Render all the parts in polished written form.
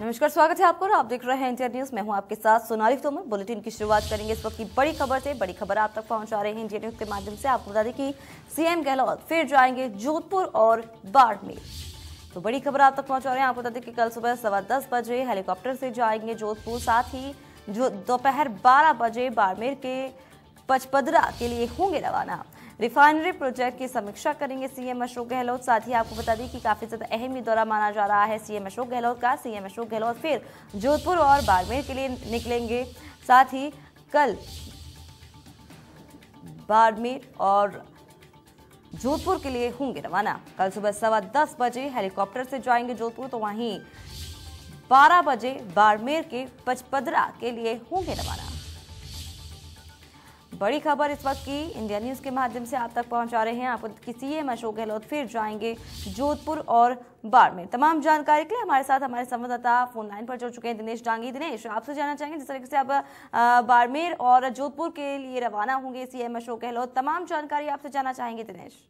नमस्कार, स्वागत है आपको और आप देख रहे हैं इंडिया न्यूज। मैं हूं आपके साथ सोनाली तोमर। बुलेटिन की शुरुआत करेंगे इस वक्त की बड़ी खबर से। बड़ी खबर आप तक पहुंचा रहे हैं इंडिया न्यूज के माध्यम से। आपको बता दें कि सीएम गहलोत फिर जाएंगे जोधपुर और बाड़मेर। तो बड़ी खबर आप तक पहुंचा रहे हैं। आपको बता दें कि कल सुबह 10:15 बजे हेलीकॉप्टर से जाएंगे जोधपुर, साथ ही जो दोपहर 12 बजे बाड़मेर के पचपदरा के लिए होंगे रवाना। रिफाइनरी प्रोजेक्ट की समीक्षा करेंगे सीएम अशोक गहलोत। साथ ही आपको बता दें कि काफी ज्यादा अहम दौरा माना जा रहा है सीएम अशोक गहलोत का। सीएम अशोक गहलोत फिर जोधपुर और बाड़मेर के लिए निकलेंगे। साथ ही कल बाड़मेर और जोधपुर के लिए होंगे रवाना। कल सुबह 10:15 बजे हेलीकॉप्टर से जाएंगे जोधपुर, तो वहीं 12 बजे बाड़मेर के पचपदरा के लिए होंगे रवाना। बड़ी खबर इस वक्त की इंडिया न्यूज के माध्यम से आप तक पहुंचा रहे हैं। आपको कि सीएम अशोक गहलोत फिर जाएंगे जोधपुर और बाड़मेर। तमाम जानकारी के लिए हमारे साथ हमारे संवाददाता फोन लाइन पर जुड़ चुके हैं दिनेश डांगी। दिनेश, आपसे जानना चाहेंगे जिस तरीके से अब बाड़मेर और जोधपुर के लिए रवाना होंगे सीएम अशोक गहलोत, तमाम जानकारी आपसे जानना चाहेंगे दिनेश।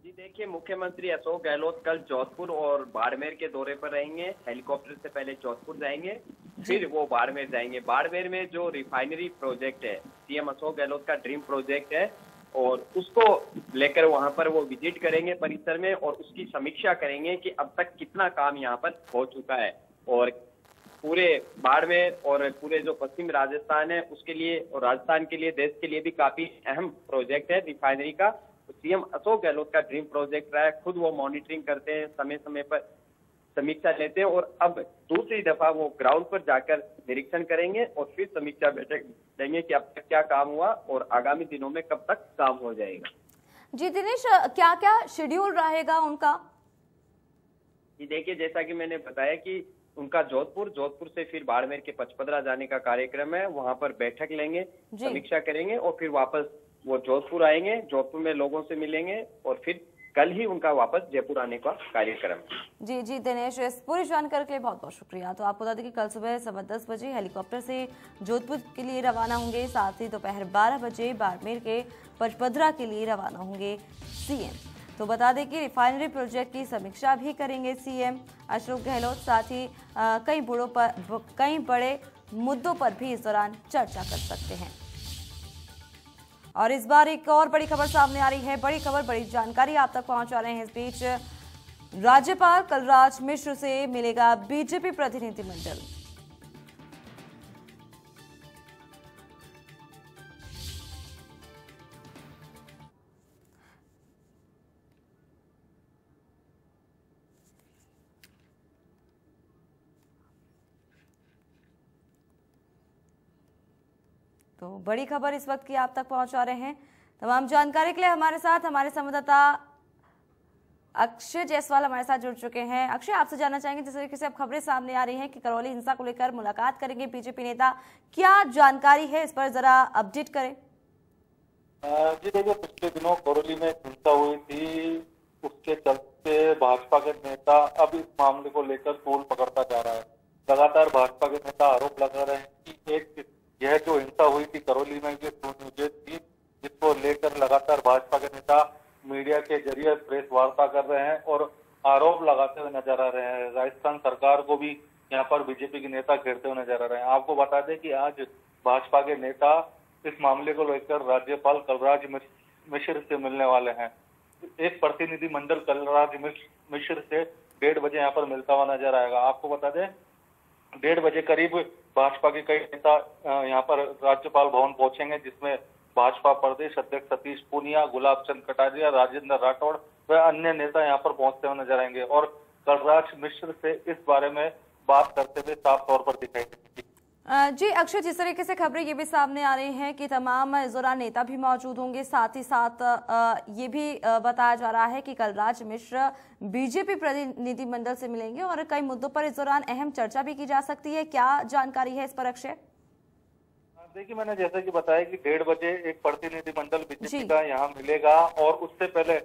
जी देखिए, मुख्यमंत्री अशोक गहलोत कल जोधपुर और बाड़मेर के दौरे पर रहेंगे। हेलीकॉप्टर से पहले जोधपुर जाएंगे, फिर वो बाड़मेर जाएंगे। बाड़मेर में जो रिफाइनरी प्रोजेक्ट है, सीएम अशोक गहलोत का ड्रीम प्रोजेक्ट है, और उसको लेकर वहां पर वो विजिट करेंगे परिसर में और उसकी समीक्षा करेंगे कि अब तक कितना काम यहाँ पर हो चुका है। और पूरे बाड़मेर और पूरे जो पश्चिम राजस्थान है उसके लिए और राजस्थान के लिए, देश के लिए भी काफी अहम प्रोजेक्ट है रिफाइनरी का। सीएम अशोक गहलोत का ड्रीम प्रोजेक्ट रहा है। खुद वो मॉनिटरिंग करते हैं, समय समय पर समीक्षा लेते हैं, और अब दूसरी दफा वो ग्राउंड पर जाकर निरीक्षण करेंगे और फिर समीक्षा बैठक लेंगे कि अब तक क्या काम हुआ और आगामी दिनों में कब तक काम हो जाएगा। जी दिनेश, क्या क्या शेड्यूल रहेगा उनका? जी देखिए, जैसा कि मैंने बताया कि उनका जोधपुर से फिर बाड़मेर के पचपदरा जाने का कार्यक्रम है। वहां पर बैठक लेंगे, समीक्षा करेंगे और फिर वापस वो जोधपुर आएंगे। जोधपुर में लोगों से मिलेंगे और फिर कल ही उनका वापस जयपुर आने का कार्यक्रम। जी दिनेश, इस पूरी जानकारी के लिए बहुत बहुत शुक्रिया। तो आपको बता दें कि कल सुबह 10:15 बजे हेलीकॉप्टर से जोधपुर के लिए रवाना होंगे। साथ ही दोपहर 12 बजे बाड़मेर के पचपदरा के लिए रवाना होंगे सीएम। तो बता दें कि रिफाइनरी प्रोजेक्ट की समीक्षा भी करेंगे सीएम अशोक गहलोत। साथ ही कई बड़े मुद्दों पर भी इस दौरान चर्चा कर सकते हैं। और इस बार एक और बड़ी खबर सामने आ रही है। बड़ी खबर, बड़ी जानकारी आप तक पहुंचा रहे हैं। इस बीच राज्यपाल कलराज मिश्र से मिलेगा बीजेपी प्रतिनिधिमंडल। तो बड़ी खबर इस वक्त की आप तक पहुंचा रहे हैं। तमाम जानकारी के लिए हमारे साथ हमारे संवाददाता अक्षय जायसवाल हमारे साथ जुड़ चुके हैं। अक्षय, आपसे जानना चाहेंगे जिस तरीके से अब खबरें सामने आ रही हैं कि करौली हिंसा को लेकर मुलाकात करेंगे बीजेपी नेता, क्या जानकारी है इस पर जरा अपडेट करें। जी देखिए, पिछले दिनों करौली में हिंसा हुई थी, उसके चलते भाजपा के नेता अब इस मामले को लेकर तूल पकड़ता जा रहा है। लगातार भाजपा के नेता आरोप लगा रहे हैं कि यह जो हिंसा हुई थी करौली में, ये सुनियोजित थी, जिसको लेकर लगातार भाजपा के नेता मीडिया के जरिए प्रेस वार्ता कर रहे हैं और आरोप लगाते हुए नजर आ रहे हैं। राजस्थान सरकार को भी यहाँ पर बीजेपी के नेता घेरते हुए नजर आ रहे हैं। आपको बता दें कि आज भाजपा के नेता इस मामले को लेकर राज्यपाल कलराज मिश्र से मिलने वाले हैं। एक प्रतिनिधिमंडल कलराज मिश्र से 1:30 बजे यहाँ पर मिलता हुआ नजर आएगा। आपको बता दें 1:30 बजे करीब भाजपा के कई नेता यहाँ पर राज्यपाल भवन पहुंचेंगे, जिसमें भाजपा प्रदेश अध्यक्ष सतीश पूनिया, गुलाब चंद कटारिया, राजेंद्र राठौड़ व अन्य नेता यहाँ पर पहुंचते हुए नजर आएंगे और कलराज मिश्र से इस बारे में बात करते हुए साफ तौर पर दिखाई देंगे। जी अक्षय, जिस तरीके से खबरें ये भी सामने आ रही हैं कि तमाम इस दौरान नेता भी मौजूद होंगे, साथ ही साथ ये भी बताया जा रहा है कि कलराज मिश्र बीजेपी प्रतिनिधिमंडल से मिलेंगे और कई मुद्दों पर इस दौरान अहम चर्चा भी की जा सकती है। क्या जानकारी है इस पर अक्षय? देखिए, मैंने जैसा कि बताया कि 1:30 बजे एक प्रतिनिधिमंडल बीजेपी का यहाँ मिलेगा और उससे पहले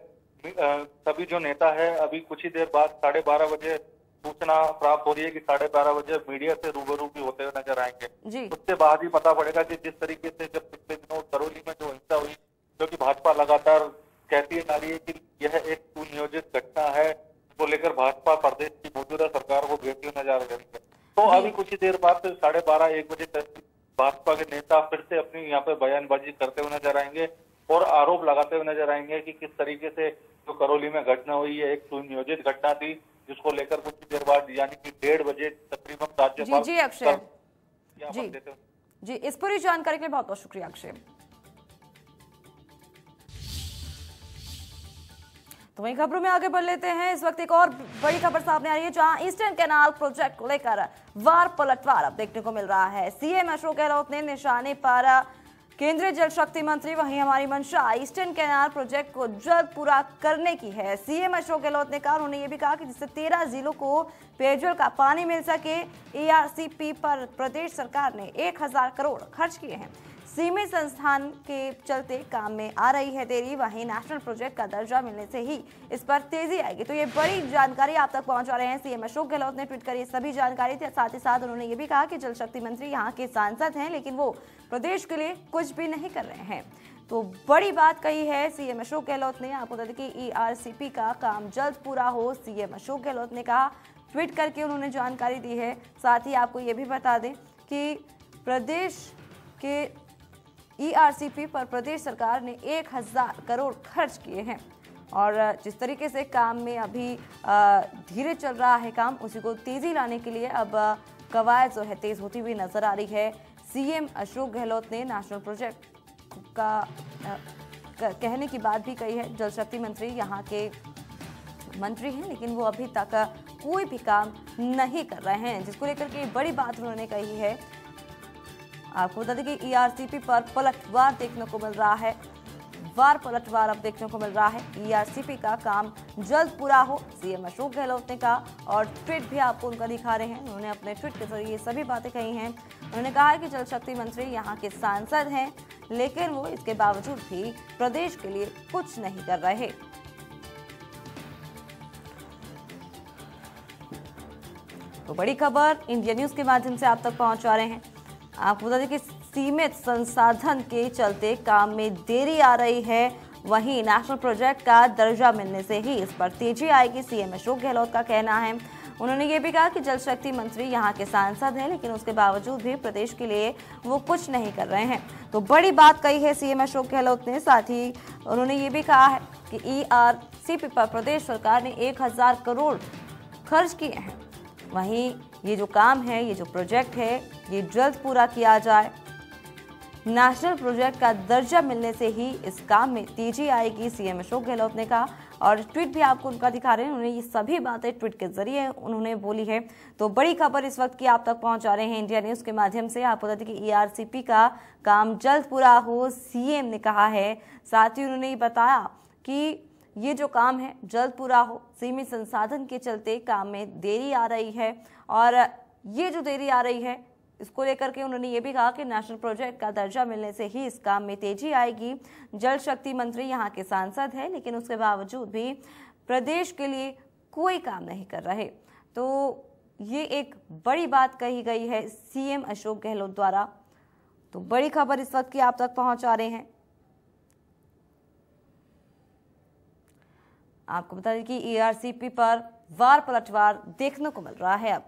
सभी जो नेता है अभी कुछ ही देर बाद 12:30 बजे सूचना प्राप्त हो रही है कि 12:30 बजे मीडिया से रूबरू भी होते हुए नजर आएंगे। उसके बाद ही पता पड़ेगा कि जिस तरीके से जब पिछले दिनों करौली में जो हिंसा हुई, जो कि भाजपा लगातार कहती आ रही है कि यह एक सुनियोजित घटना है, को लेकर भाजपा प्रदेश की मौजूदा सरकार को घेरती हुई नजर आ रही है। तो अभी कुछ ही देर बाद 12:30-1 बजे तक भाजपा के नेता फिर से अपनी यहाँ पे बयानबाजी करते हुए नजर आएंगे और आरोप लगाते हुए नजर आएंगे कि किस तरीके से जो करौली में घटना हुई है एक सुनियोजित घटना थी, जिसको लेकर कुछ ही देर बाद यानी कि 1:30 बजे तकरीबन राज्यपाल जी अक्षय देते हैं। जी, इस पूरी जानकारी के लिए बहुत बहुत शुक्रिया अक्षय। तो वहीं खबरों में आगे बढ़ लेते हैं। इस वक्त एक और बड़ी खबर सामने आ रही है, जहां ईस्टर्न कैनाल प्रोजेक्ट को लेकर वार पलटवार अब देखने को मिल रहा है। सीएम अशोक गहलोत ने निशाने पर केंद्रीय जल शक्ति मंत्री, वहीं हमारी मंशा ईस्टर्न कैनाल प्रोजेक्ट को जल्द पूरा करने की है। सीएम अशोक गहलोत ने कहा, उन्होंने ये भी कहा कि जिससे 13 जिलों को पेयजल का पानी मिल सके। एआरसीपी पर प्रदेश सरकार ने 1000 करोड़ खर्च किए हैं। सीमित संस्थान के चलते काम में आ रही है देरी, वहीं नेशनल प्रोजेक्ट का दर्जा मिलने से ही इस पर तेजी आएगी। तो ये बड़ी जानकारी आप तक पहुंचा रहे हैं सीएम अशोक गहलोत ने ट्वीट कर ये सभी जानकारी थी। साथ ही साथ उन्होंने ये भी कहा कि जल शक्ति मंत्री यहाँ के सांसद हैं, लेकिन वो प्रदेश के लिए कुछ भी नहीं कर रहे हैं। तो बड़ी बात कही है सीएम अशोक गहलोत ने। आपको बता दें कि ईआरसीपी का काम जल्द पूरा हो, सीएम अशोक गहलोत ने कहा, ट्वीट करके उन्होंने जानकारी दी है। साथ ही आपको ये भी बता दें कि प्रदेश के ईआरसीपी पर प्रदेश सरकार ने 1000 करोड़ खर्च किए हैं और जिस तरीके से काम में अभी धीरे चल रहा है काम, उसी को तेजी लाने के लिए अब कवायद जो है तेज होती हुई नजर आ रही है। सीएम अशोक गहलोत ने नेशनल प्रोजेक्ट का कहने की बात भी कही है। जल शक्ति मंत्री यहाँ के मंत्री हैं, लेकिन वो अभी तक कोई भी काम नहीं कर रहे हैं, जिसको लेकर के बड़ी बात उन्होंने कही है। आपको बता दें कि ईआरसीपी पर पलटवार देखने को मिल रहा है, वार पलटवार अब देखने को मिल रहा है। ईआरसीपी का काम जल्द पूरा हो, सीएम अशोक गहलोत ने कहा और ट्वीट भी आपको उनका दिखा रहे हैं। उन्होंने अपने ट्वीट के जरिए सभी बातें कही हैं। उन्होंने कहा है कि जल शक्ति मंत्री यहाँ के सांसद हैं, लेकिन वो इसके बावजूद भी प्रदेश के लिए कुछ नहीं कर रहे। तो बड़ी खबर इंडिया न्यूज के माध्यम से आप तक पहुंचा रहे हैं। आपको बता दें कि सीमित संसाधन के चलते काम में देरी आ रही है, वहीं नेशनल प्रोजेक्ट का दर्जा मिलने से ही इस पर तेजी आएगी, सीएम अशोक गहलोत का कहना है। उन्होंने ये भी कहा कि जल शक्ति मंत्री यहाँ के सांसद हैं, लेकिन उसके बावजूद भी प्रदेश के लिए वो कुछ नहीं कर रहे हैं। तो बड़ी बात कही है सीएम अशोक गहलोत ने। साथ ही उन्होंने ये भी कहा है कि ईआरसीपी पर प्रदेश सरकार ने 1000 करोड़ खर्च किए हैं। वहीं ये जो काम है, ये जो प्रोजेक्ट है, ये जल्द पूरा किया जाए। नेशनल प्रोजेक्ट का दर्जा मिलने से ही इस काम में तेजी आएगी, सीएम अशोक गहलोत ने कहा और ट्वीट भी आपको उनका दिखा रहे हैं। उन्होंने ये सभी बातें ट्वीट के जरिए उन्होंने बोली है। तो बड़ी खबर इस वक्त की आप तक पहुंचा रहे हैं इंडिया न्यूज के माध्यम से। आपको बता दें कि ईआरसीपी का काम जल्द पूरा हो, सीएम ने कहा है। साथ ही उन्होंने ये बताया कि ये जो काम है जल्द पूरा हो, सीमित संसाधन के चलते काम में देरी आ रही है और ये जो देरी आ रही है इसको लेकर के उन्होंने ये भी कहा कि नेशनल प्रोजेक्ट का दर्जा मिलने से ही इस काम में तेजी आएगी। जल शक्ति मंत्री यहाँ के सांसद हैं, लेकिन उसके बावजूद भी प्रदेश के लिए कोई काम नहीं कर रहे। तो ये एक बड़ी बात कही गई है सीएम अशोक गहलोत द्वारा। तो बड़ी खबर इस वक्त की आप तक पहुंचा रहे हैं। आपको बता दें कि ईआरसीपी पर वार पलटवार देखने को मिल रहा है। अब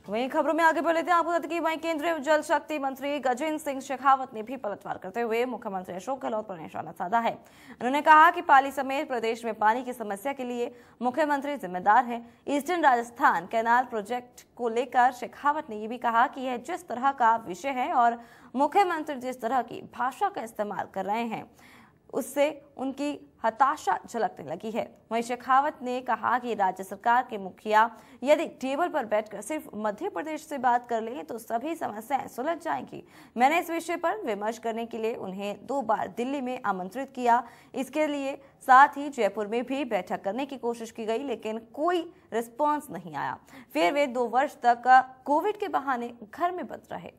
वहीं खबरों में आगे बढ़ लेते हैं। आपको बता दें कि वहीं केंद्रीय जल शक्ति मंत्री गजेंद्र सिंह शेखावत ने भी पलटवार करते हुए मुख्यमंत्री अशोक गहलोत पर निशाना साधा है। उन्होंने कहा कि पाली समेत प्रदेश में पानी की समस्या के लिए मुख्यमंत्री जिम्मेदार है। ईस्टर्न राजस्थान कैनाल प्रोजेक्ट को लेकर शेखावत ने यह भी कहा कि यह जिस तरह का विषय है और मुख्यमंत्री जिस तरह की भाषा का इस्तेमाल कर रहे हैं, उससे उनकी हताशा झलकने लगी है। वहीं शेखावत ने कहा कि राज्य सरकार के मुखिया यदि टेबल पर बैठकर सिर्फ मध्य प्रदेश से बात कर लें तो सभी समस्याएं सुलझ जाएंगी। मैंने इस विषय पर विमर्श करने के लिए उन्हें 2 बार दिल्ली में आमंत्रित किया। इसके लिए साथ ही जयपुर में भी बैठक करने की कोशिश की गई, लेकिन कोई रिस्पॉन्स नहीं आया। फिर वे 2 वर्ष तक कोविड के बहाने घर में बंद रहे।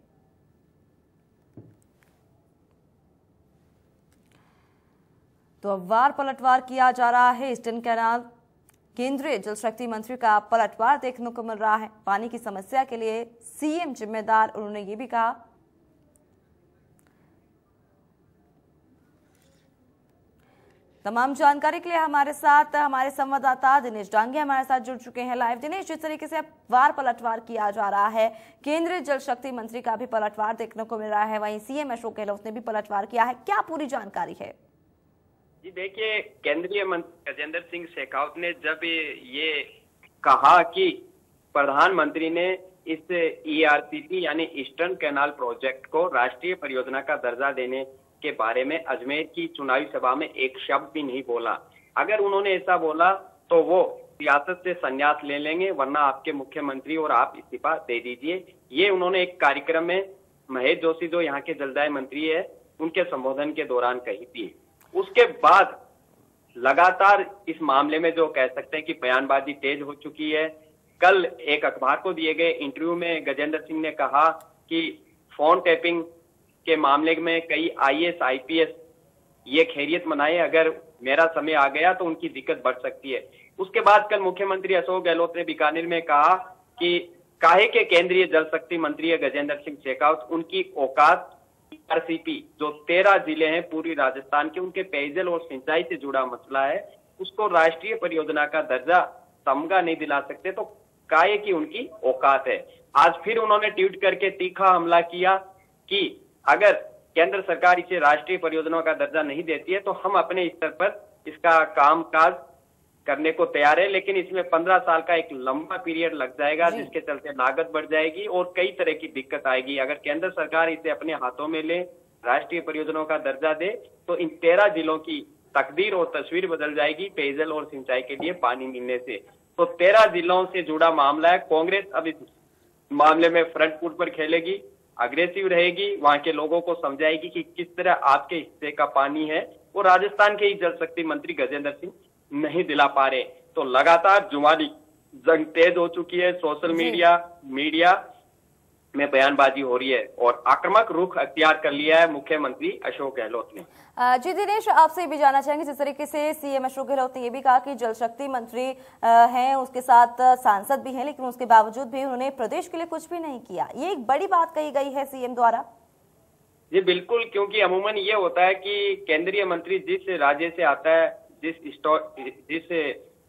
तो अब वार पलटवार किया जा रहा है ईस्टर्न कैनाल। केंद्रीय जल शक्ति मंत्री का पलटवार देखने को मिल रहा है। पानी की समस्या के लिए सीएम जिम्मेदार, उन्होंने ये भी कहा। तमाम जानकारी के लिए हमारे साथ हमारे संवाददाता दिनेश डांगे हमारे साथ जुड़ चुके हैं लाइव। दिनेश, जिस तरीके से अब वार पलटवार किया जा रहा है, केंद्रीय जल शक्ति मंत्री का भी पलटवार देखने को मिल रहा है, वहीं सीएम अशोक गहलोत ने भी पलटवार किया है, क्या पूरी जानकारी है? जी देखिए, केंद्रीय मंत्री गजेंद्र सिंह शेखावत ने जब ये कहा कि प्रधानमंत्री ने इस ईआरसीपी यानी ईस्टर्न कैनाल प्रोजेक्ट को राष्ट्रीय परियोजना का दर्जा देने के बारे में अजमेर की चुनावी सभा में एक शब्द भी नहीं बोला। अगर उन्होंने ऐसा बोला तो वो सियासत से संन्यास ले लेंगे, वरना आपके मुख्यमंत्री और आप इस्तीफा दे दीजिए। ये उन्होंने एक कार्यक्रम में महेश जोशी, जो यहाँ के जलदाय मंत्री है, उनके संबोधन के दौरान कही थी। उसके बाद लगातार इस मामले में जो कह सकते हैं कि बयानबाजी तेज हो चुकी है। कल एक अखबार को दिए गए इंटरव्यू में गजेंद्र सिंह ने कहा कि फोन टैपिंग के मामले में कई आईएएस आईपीएस ये खैरियत मनाए, अगर मेरा समय आ गया तो उनकी दिक्कत बढ़ सकती है। उसके बाद कल मुख्यमंत्री अशोक गहलोत ने बीकानेर में कहा कि काहे के केंद्रीय जल शक्ति मंत्री है गजेंद्र सिंह शेखावत, उनकी औकात आरसीपी जो 13 जिले हैं पूरी राजस्थान के, उनके पेयजल और सिंचाई से जुड़ा मसला है, उसको राष्ट्रीय परियोजना का दर्जा तमगा नहीं दिला सकते, तो काहे की उनकी औकात है। आज फिर उन्होंने ट्वीट करके तीखा हमला किया कि अगर केंद्र सरकार इसे राष्ट्रीय परियोजना का दर्जा नहीं देती है तो हम अपने स्तर पर इसका कामकाज करने को तैयार है, लेकिन इसमें 15 साल का एक लंबा पीरियड लग जाएगा, जिसके चलते लागत बढ़ जाएगी और कई तरह की दिक्कत आएगी। अगर केंद्र सरकार इसे अपने हाथों में ले, राष्ट्रीय परियोजनाओं का दर्जा दे, तो इन 13 जिलों की तकदीर और तस्वीर बदल जाएगी पेयजल और सिंचाई के लिए पानी मिलने से। तो 13 जिलों से जुड़ा मामला है। कांग्रेस अब इस मामले में फ्रंट फुट पर खेलेगी, अग्रेसिव रहेगी, वहां के लोगों को समझाएगी कि किस तरह आपके हिस्से का पानी है, और राजस्थान के ही जल शक्ति मंत्री गजेंद्र सिंह नहीं दिला पा रहे। तो लगातार जुबानी जंग तेज हो चुकी है, सोशल मीडिया में बयानबाजी हो रही है और आक्रामक रुख अख्तियार कर लिया है मुख्यमंत्री अशोक गहलोत ने। जी दिनेश, आपसे भी जानना चाहेंगे, जिस तरीके से सीएम अशोक गहलोत ने ये भी कहा कि जल शक्ति मंत्री हैं, उसके साथ सांसद भी हैं, लेकिन उसके बावजूद भी उन्होंने प्रदेश के लिए कुछ भी नहीं किया, ये एक बड़ी बात कही गई है सीएम द्वारा। जी बिल्कुल, क्योंकि अमूमन ये होता है कि केंद्रीय मंत्री जिस राज्य से आता है, जिस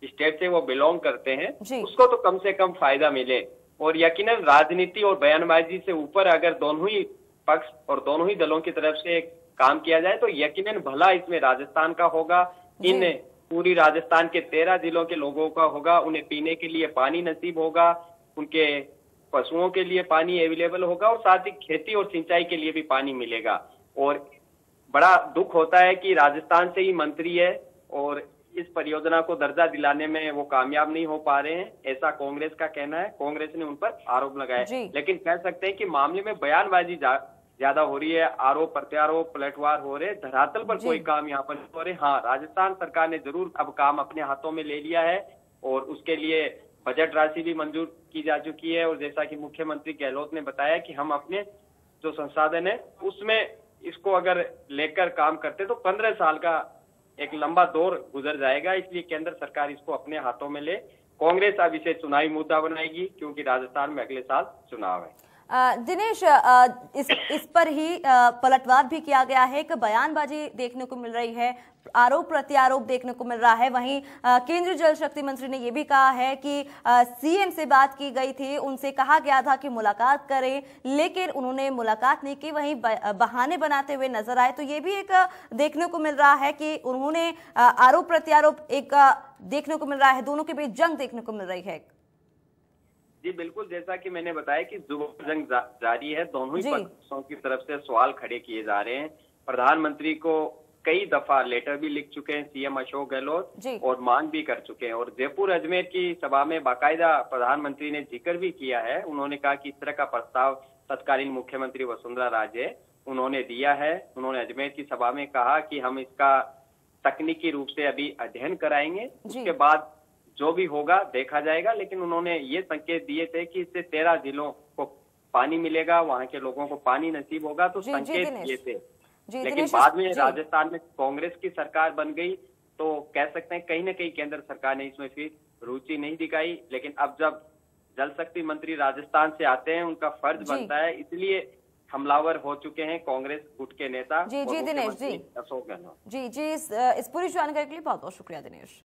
स्टेट से वो बिलोंग करते हैं, उसको तो कम से कम फायदा मिले। और यकीनन राजनीति और बयानबाजी से ऊपर अगर दोनों ही पक्ष और दोनों ही दलों की तरफ से काम किया जाए तो यकीनन भला इसमें राजस्थान का होगा, इन पूरी राजस्थान के 13 जिलों के लोगों का होगा, उन्हें पीने के लिए पानी नसीब होगा, उनके पशुओं के लिए पानी अवेलेबल होगा और साथ ही खेती और सिंचाई के लिए भी पानी मिलेगा। और बड़ा दुख होता है कि राजस्थान से ही मंत्री है और इस परियोजना को दर्जा दिलाने में वो कामयाब नहीं हो पा रहे हैं, ऐसा कांग्रेस का कहना है। कांग्रेस ने उन पर आरोप लगाया, लेकिन कह सकते हैं कि मामले में बयानबाजी ज्यादा हो रही है, आरोप प्रत्यारोप पलटवार हो रहे, धरातल पर कोई काम यहाँ पर हो रहे। हाँ, राजस्थान सरकार ने जरूर अब काम अपने हाथों में ले लिया है और उसके लिए बजट राशि भी मंजूर की जा चुकी है। और जैसा कि मुख्यमंत्री गहलोत ने बताया कि हम अपने जो संसाधन है उसमें इसको अगर लेकर काम करते तो 15 साल का एक लंबा दौर गुजर जाएगा, इसलिए केंद्र सरकार इसको अपने हाथों में ले। कांग्रेस अब इसे चुनावी मुद्दा बनाएगी क्योंकि राजस्थान में अगले साल चुनाव है। दिनेश, इस पर ही पलटवार भी किया गया है, एक बयानबाजी देखने को मिल रही है, आरोप प्रत्यारोप देखने को मिल रहा है। वहीं केंद्रीय जल शक्ति मंत्री ने यह भी कहा है कि सीएम से बात की गई थी, उनसे कहा गया था कि मुलाकात करें, लेकिन उन्होंने मुलाकात नहीं की, वहीं बहाने बनाते हुए नजर आए। तो ये भी एक देखने को मिल रहा है कि उन्होंने आरोप प्रत्यारोप एक देखने को मिल रहा है, दोनों के बीच जंग देखने को मिल रही है। जी बिल्कुल, जैसा कि मैंने बताया कि जुबानी जंग जारी है, दोनों ही पक्षों की तरफ से सवाल खड़े किए जा रहे हैं। प्रधानमंत्री को कई दफा लेटर भी लिख चुके हैं सीएम अशोक गहलोत और मांग भी कर चुके हैं। और जयपुर अजमेर की सभा में बाकायदा प्रधानमंत्री ने जिक्र भी किया है। उन्होंने कहा कि इस तरह का प्रस्ताव तत्कालीन मुख्यमंत्री वसुंधरा राजे उन्होंने दिया है। उन्होंने अजमेर की सभा में कहा कि हम इसका तकनीकी रूप से अभी अध्ययन कराएंगे, उसके बाद जो भी होगा देखा जाएगा। लेकिन उन्होंने ये संकेत दिए थे कि इससे 13 जिलों को पानी मिलेगा, वहां के लोगों को पानी नसीब होगा, तो संकेत दिए थे। लेकिन बाद में राजस्थान में कांग्रेस की सरकार बन गई तो कह सकते हैं कहीं ना कहीं केंद्र सरकार ने इसमें फिर रुचि नहीं दिखाई। लेकिन अब जब जल शक्ति मंत्री राजस्थान से आते हैं, उनका फर्ज बनता है, इसलिए हमलावर हो चुके हैं कांग्रेस गुट के नेता जी और जी दिनेश मुख्यमंत्री जी अशोक गहलोत। जी जी इस पूरी जानकारी के लिए बहुत बहुत शुक्रिया दिनेश।